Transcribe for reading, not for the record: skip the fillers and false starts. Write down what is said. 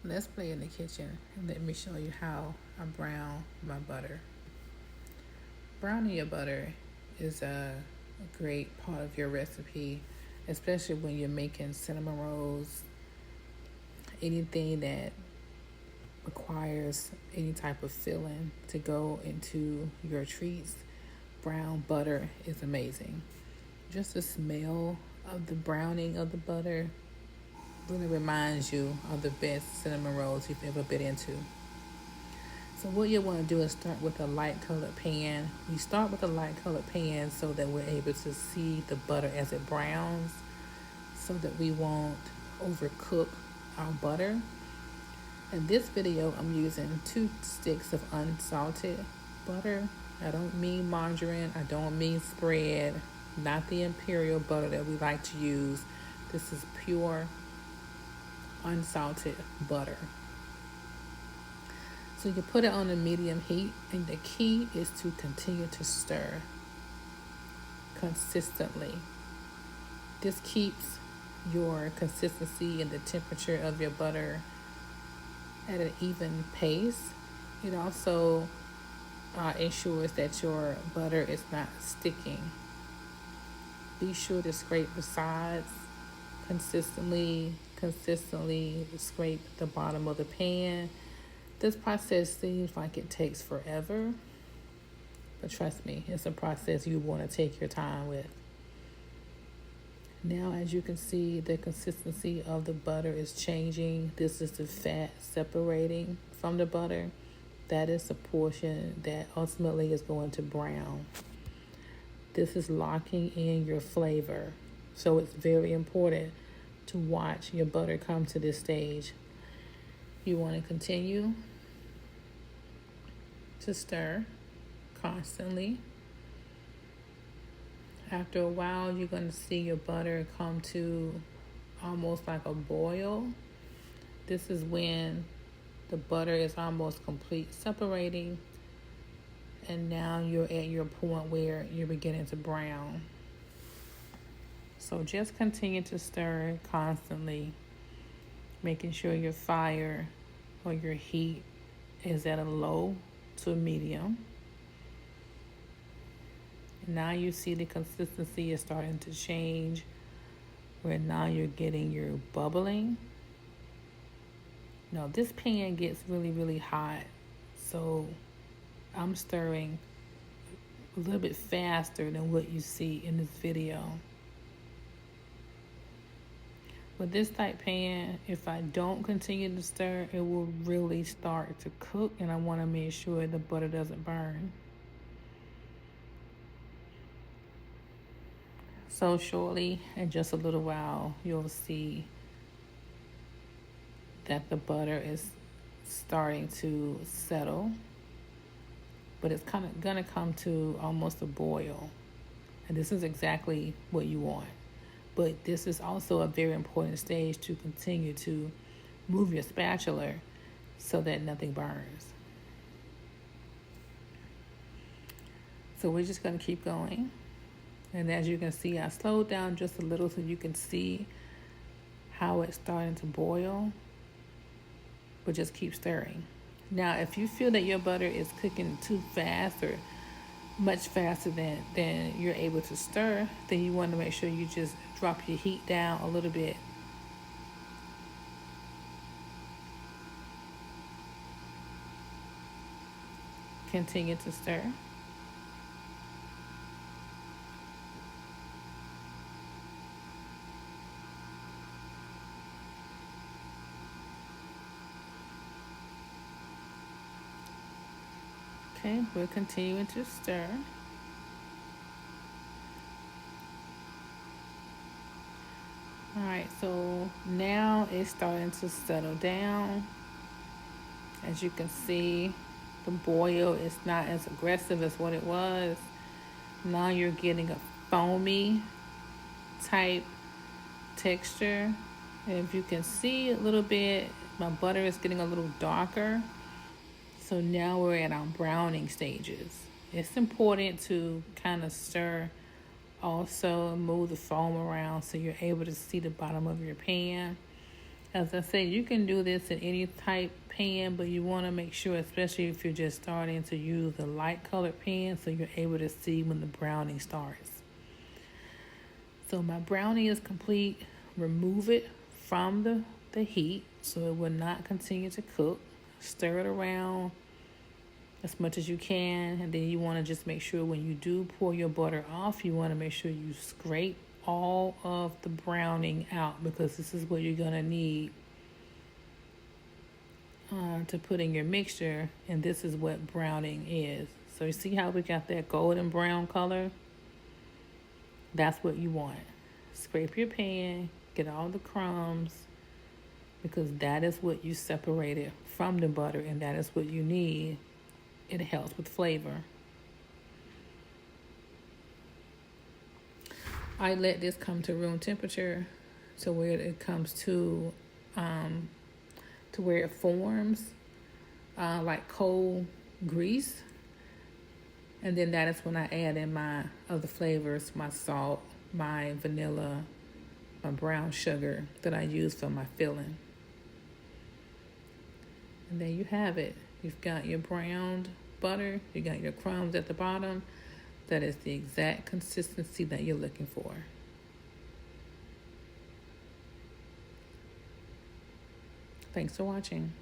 Let's play in the kitchen and let me show you how I brown my butter. Browning your butter is a great part of your recipe, especially when you're making cinnamon rolls, anything that requires any type of filling to go into your treats. Brown butter is amazing. Just the smell of the browning of the butter really reminds you of the best cinnamon rolls you've ever been into. So what you want to do is start with a light colored pan. We start with a light colored pan so that we're able to see the butter as it browns, so that we won't overcook our butter. In this video, I'm using 2 sticks of unsalted butter. I don't mean margarine, I don't mean spread, not the imperial butter that we like to use. This is pure unsalted butter. So you put it on a medium heat, and the key is to continue to stir consistently. This keeps your consistency and the temperature of your butter at an even pace. It also ensures that your butter is not sticking. Be sure to scrape the sides consistently scrape the bottom of the pan. This process seems like it takes forever, but trust me, it's a process you want to take your time with. Now, as you can see, the consistency of the butter is changing. This is the fat separating from the butter. That is the portion that ultimately is going to brown. This is locking in your flavor. So it's very important to watch your butter come to this stage. You want to continue to stir constantly. After a while, you're going to see your butter come to almost like a boil. This is when the butter is almost complete separating, and now you're at your point where you're beginning to brown. So just continue to stir constantly, making sure your fire or your heat is at a low to a medium. Now you see the consistency is starting to change, where now you're getting your bubbling. Now this pan gets really, really hot, so I'm stirring a little bit faster than what you see in this video. With this type pan, if I don't continue to stir, it will really start to cook, and I want to make sure the butter doesn't burn. So shortly, in just a little while, you'll see that the butter is starting to settle, but it's kind of gonna come to almost a boil. And this is exactly what you want. But this is also a very important stage to continue to move your spatula so that nothing burns. So we're just gonna keep going. And as you can see, I slowed down just a little so you can see how it's starting to boil, but just keep stirring. Now, if you feel that your butter is cooking too fast or much faster than you're able to stir, then you want to make sure you just drop your heat down a little bit. Continue to stir. Okay, we're continuing to stir. All right, so now it's starting to settle down. As you can see, the boil is not as aggressive as what it was. Now you're getting a foamy type texture. And if you can see a little bit, my butter is getting a little darker. So now we're at our browning stages. It's important to kind of stir also, move the foam around so you're able to see the bottom of your pan. As I say, you can do this in any type pan, but you want to make sure, especially if you're just starting, to use the light colored pan so you're able to see when the browning starts. So my brownie is complete. Remove it from the heat so it will not continue to cook. Stir it around as much as you can, and then you want to just make sure when you do pour your butter off, you want to make sure you scrape all of the browning out, because this is what you're going to need to put in your mixture, and this is what browning is. So you see how we got that golden brown color? That's what you want. Scrape your pan, get all the crumbs, because that is what you separated from the butter, and that is what you need. It helps with flavor. I let this come to room temperature to where it comes to where it forms like cold grease. And then that is when I add in my other flavors, my salt, my vanilla, my brown sugar that I use for my filling. And there you have it. You've got your browned butter, you got your crumbs at the bottom. That is the exact consistency that you're looking for. Thanks for watching.